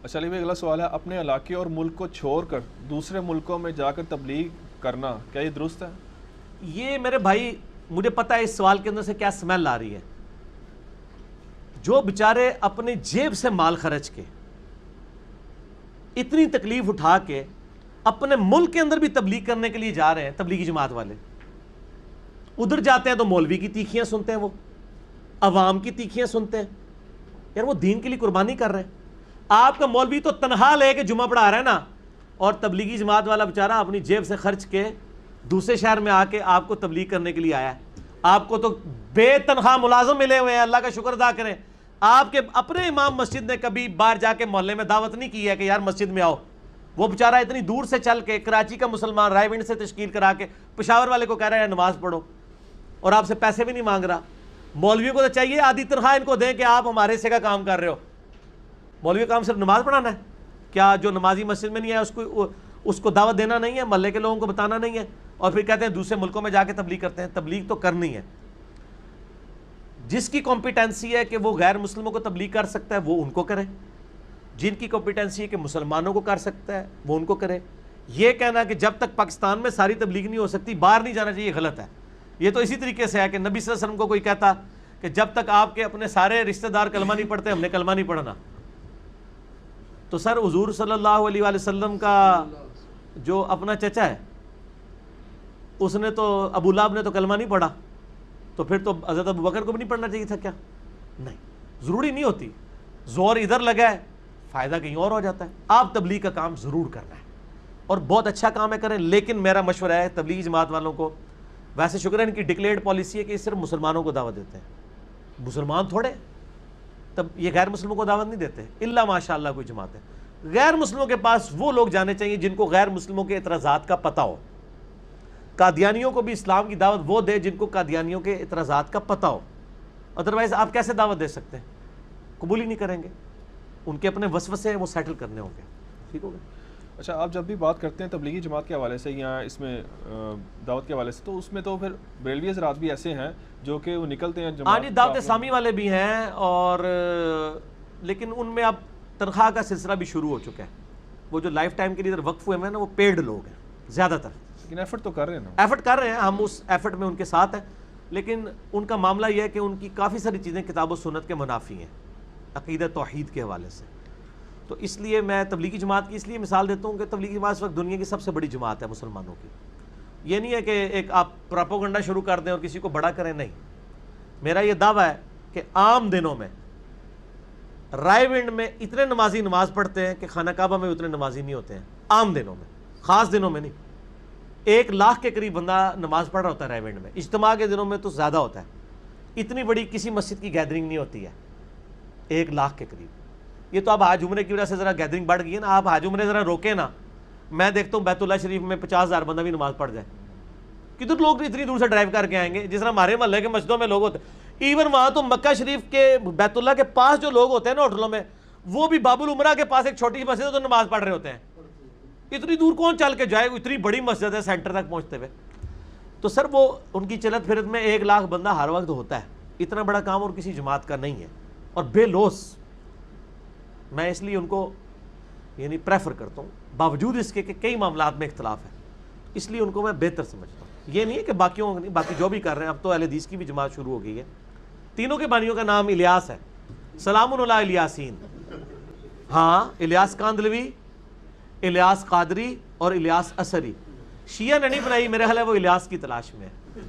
اچھا علی بھائی، اگلا سوال ہے، اپنے علاقے اور ملک کو چھوڑ کر دوسرے ملکوں میں جا کر تبلیغ کرنا کیا یہ درست ہے؟ یہ میرے بھائی مجھے پتہ ہے اس سوال کے اندر سے کیا سمیل آ رہی ہے. جو بیچارے اپنی جیب سے مال خرچ کے اتنی تکلیف اٹھا کے اپنے ملک کے اندر بھی تبلیغ کرنے کے لیے جا رہے ہیں، تبلیغی جماعت والے ادھر جاتے ہیں تو مولوی کی تیکھیاں سنتے ہیں، وہ عوام کی تیکھیاں سنتے ہیں. یار وہ دین کے لیے قربانی کر رہے ہیں. آپ کا مولوی تو تنہا لے کے جمعہ پڑھا رہا ہے نا، اور تبلیغی جماعت والا بیچارہ اپنی جیب سے خرچ کے دوسرے شہر میں آ کے آپ کو تبلیغ کرنے کے لیے آیا ہے. آپ کو تو بے تنخواہ ملازم ملے ہوئے ہیں، اللہ کا شکر ادا کریں. آپ کے اپنے امام مسجد نے کبھی باہر جا کے محلے میں دعوت نہیں کی ہے کہ یار مسجد میں آؤ. وہ بیچارہ اتنی دور سے چل کے کراچی کا مسلمان رائے ونڈ سے تشکیل کرا کے پشاور والے کو کہہ رہا ہے نماز پڑھو، اور آپ سے پیسے بھی نہیں مانگ رہا. مولویوں کو تو چاہیے آدھی تنخواہ ان کو دیں کہ آپ ہمارے حصے کا کام کر رہے ہو. مولوی کا کام صرف نماز پڑھانا ہے کیا؟ جو نمازی مسجد میں نہیں ہے اس کو دعوت دینا نہیں ہے، محلے کے لوگوں کو بتانا نہیں ہے، اور پھر کہتے ہیں دوسرے ملکوں میں جا کے تبلیغ کرتے ہیں. تبلیغ تو کرنی ہے. جس کی کمپیٹنسی ہے کہ وہ غیر مسلموں کو تبلیغ کر سکتا ہے وہ ان کو کرے، جن کی کمپیٹنسی ہے کہ مسلمانوں کو کر سکتا ہے وہ ان کو کرے. یہ کہنا کہ جب تک پاکستان میں ساری تبلیغ نہیں ہو سکتی باہر نہیں جانا چاہیے، غلط ہے. یہ تو اسی طریقے سے ہے کہ نبی صلی اللہ علیہ وسلم کو کوئی کہتا کہ جب تک آپ کے اپنے سارے رشتہ دار کلمہ نہیں پڑھتے ہم نے کلمہ نہیں پڑھنا. تو سر حضور صلی اللہ علیہ وآلہ وسلم کا جو اپنا چچا ہے اس نے تو ابو لہب نے تو کلمہ نہیں پڑھا، تو پھر تو حضرت ابو بکر کو بھی نہیں پڑھنا چاہیے تھا کیا؟ نہیں، ضروری نہیں ہوتی. زور ادھر لگا ہے فائدہ کہیں اور ہو جاتا ہے. آپ تبلیغ کا کام ضرور کرنا ہے اور بہت اچھا کام ہے، کریں. لیکن میرا مشورہ ہے تبلیغی جماعت والوں کو، ویسے شکر ہے ان کی ڈکلیئرڈ پالیسی ہے کہ یہ صرف مسلمانوں کو دعوت دیتے ہیں، مسلمان تھوڑے، تب یہ غیر مسلموں کو دعوت نہیں دیتے الا ماشاء اللہ کوئی جماعت ہے. غیر مسلموں کے پاس وہ لوگ جانے چاہیے جن کو غیر مسلموں کے اعتراضات کا پتہ ہو. قادیانیوں کو بھی اسلام کی دعوت وہ دے جن کو قادیانیوں کے اعتراضات کا پتہ ہو. ادروائز آپ کیسے دعوت دے سکتے ہیں؟ قبول ہی نہیں کریں گے. ان کے اپنے وسوسے ہیں وہ سیٹل کرنے ہوں گے. ٹھیک ہو گیا؟ اچھا، آپ جب بھی بات کرتے ہیں تبلیغی جماعت کے حوالے سے یا اس میں دعوت کے حوالے سے، تو اس میں تو پھر بریلوی حضرات بھی ایسے ہیں جو کہ وہ نکلتے ہیں ہاں جی، دعوت اسلامی والے بھی ہیں، اور لیکن ان میں اب تنخواہ کا سلسلہ بھی شروع ہو چکا ہے. وہ جو لائف ٹائم کے لیے وقف ہوئے ہیں نا وہ پیڈ لوگ ہیں زیادہ تر. لیکن ایفرٹ تو کر رہے ہیں نا، ایفرٹ کر رہے ہیں، ہم اس ایفرٹ میں ان کے ساتھ ہیں. لیکن ان کا معاملہ یہ ہے کہ ان کی کافی ساری چیزیں کتاب و سنت کے منافی ہیں عقیدہ توحید کے حوالے سے. تو اس لیے میں تبلیغی جماعت کی اس لیے مثال دیتا ہوں کہ تبلیغی جماعت اس وقت دنیا کی سب سے بڑی جماعت ہے مسلمانوں کی. یہ نہیں ہے کہ ایک آپ پراپوگنڈا شروع کر دیں اور کسی کو بڑا کریں، نہیں. میرا یہ دعویٰ ہے کہ عام دنوں میں رائے ونڈ میں اتنے نمازی نماز پڑھتے ہیں کہ خانہ کعبہ میں اتنے نمازی نہیں ہوتے ہیں. عام دنوں میں، خاص دنوں میں نہیں. 1,00,000 کے قریب بندہ نماز پڑھ رہا ہوتا ہے رائے ونڈ میں. اجتماع کے دنوں میں تو زیادہ ہوتا ہے. اتنی بڑی کسی مسجد کی گیدرنگ نہیں ہوتی ہے 1,00,000 کے قریب. یہ تو اب حج عمرے کی وجہ سے ذرا گیدرنگ بڑھ گئی ہے نا. آپ حج عمرے ذرا روکیں نا. میں دیکھتا ہوں بیت اللہ شریف میں 50,000 بندہ بھی نماز پڑھ جائے. کدھر لوگ اتنی دور سے ڈرائیو کر کے آئیں گے؟ جس طرح ہمارے محلے کے مسجدوں میں لوگ ہوتے ہیں. ایون وہاں تو مکہ شریف کے بیت اللہ کے پاس جو لوگ ہوتے ہیں نا ہوٹلوں میں، وہ بھی باب العمرہ کے پاس ایک چھوٹی سی مسجد ہے تو نماز پڑھ رہے ہوتے ہیں. اتنی دور کون چل کے جائے؟ اتنی بڑی مسجد ہے سینٹر تک پہنچتے ہوئے. تو سر وہ ان کی چلت پھرت میں 1,00,000 بندہ ہر وقت ہوتا ہے. اتنا بڑا کام اور کسی جماعت کا نہیں ہے، اور بے لوس. میں اس لیے ان کو یعنی پریفر کرتا ہوں باوجود اس کے کہ کئی معاملات میں اختلاف ہے. اس لیے ان کو میں بہتر سمجھتا ہوں. یہ نہیں ہے کہ باقیوں نہیں، باقی جو بھی کر رہے ہیں. اب تو اہل حدیث کی بھی جماعت شروع ہو گئی ہے. تینوں کے بانیوں کا نام الیاس ہے. سلام علی الیاسین. ہاں، الیاس کاندلوی، الیاس قادری اور الیاس اثری. شیعہ نے نہیں بنائی، میرے خیال ہے وہ الیاس کی تلاش میں ہے.